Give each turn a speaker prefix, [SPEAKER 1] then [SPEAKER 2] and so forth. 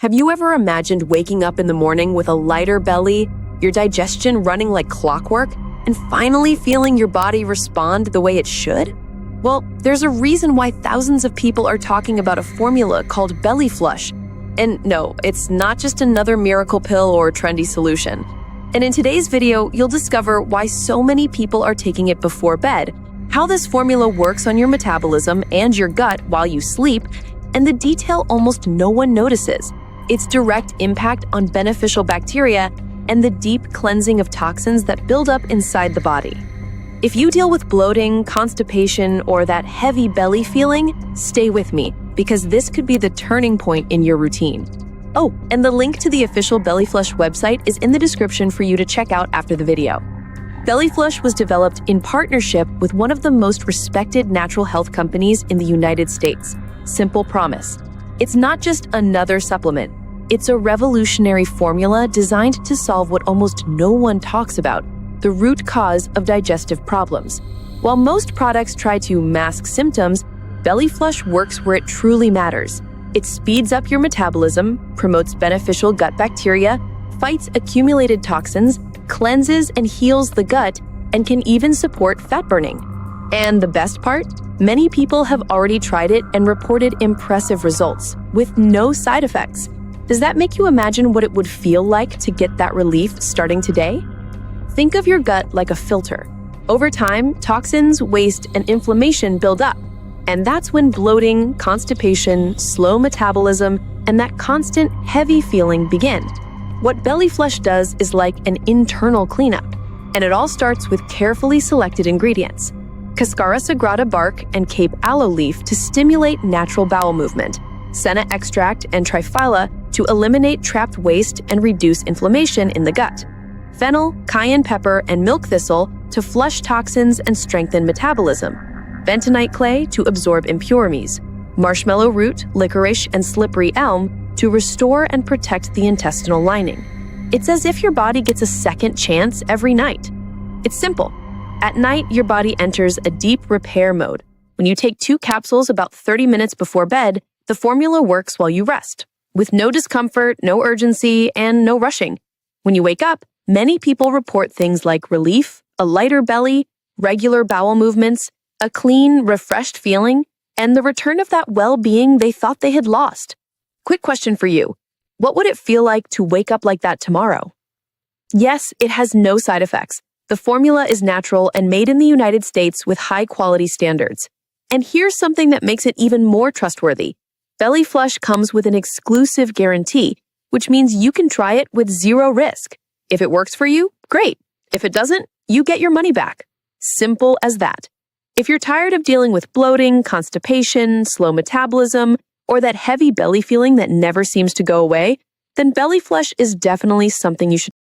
[SPEAKER 1] Have you ever imagined waking up in the morning with a lighter belly, your digestion running like clockwork, and finally feeling your body respond the way it should? Well, there's a reason why thousands of people are talking about a formula called BellyFlush. And no, it's not just another miracle pill or trendy solution. And in today's video, you'll discover why so many people are taking it before bed, how this formula works on your metabolism and your gut while you sleep, and the detail almost no one notices: its direct impact on beneficial bacteria and the deep cleansing of toxins that build up inside the body. If you deal with bloating, constipation, or that heavy belly feeling, stay with me, because this could be the turning point in your routine. Oh, and the link to the official BellyFlush website is in the description for you to check out after the video. BellyFlush was developed in partnership with one of the most respected natural health companies in the United States, Simple Promise. It's not just another supplement. It's a revolutionary formula designed to solve what almost no one talks about: the root cause of digestive problems. While most products try to mask symptoms, BellyFlush works where it truly matters. It speeds up your metabolism, promotes beneficial gut bacteria, fights accumulated toxins, cleanses and heals the gut, and can even support fat burning. And the best part? Many people have already tried it and reported impressive results, with no side effects. Does that make you imagine what it would feel like to get that relief starting today? Think of your gut like a filter. Over time, toxins, waste, and inflammation build up. And that's when bloating, constipation, slow metabolism, and that constant heavy feeling begin. What BellyFlush does is like an internal cleanup, and it all starts with carefully selected ingredients: Cascara sagrada bark and Cape aloe leaf to stimulate natural bowel movement, senna extract and triphylla to eliminate trapped waste and reduce inflammation in the gut, fennel, cayenne pepper, and milk thistle to flush toxins and strengthen metabolism, bentonite clay to absorb impurities, marshmallow root, licorice, and slippery elm to restore and protect the intestinal lining. It's as if your body gets a second chance every night. It's simple. At night, your body enters a deep repair mode. When you take 2 capsules about 30 minutes before bed, the formula works while you rest, with no discomfort, no urgency, and no rushing. When you wake up, many people report things like relief, a lighter belly, regular bowel movements, a clean, refreshed feeling, and the return of that well-being they thought they had lost. Quick question for you. What would it feel like to wake up like that tomorrow? Yes, it has no side effects. The formula is natural and made in the United States with high-quality standards. And here's something that makes it even more trustworthy. BellyFlush comes with an exclusive guarantee, which means you can try it with 0 risk. If it works for you, great. If it doesn't, you get your money back. Simple as that. If you're tired of dealing with bloating, constipation, slow metabolism, or that heavy belly feeling that never seems to go away, then BellyFlush is definitely something you should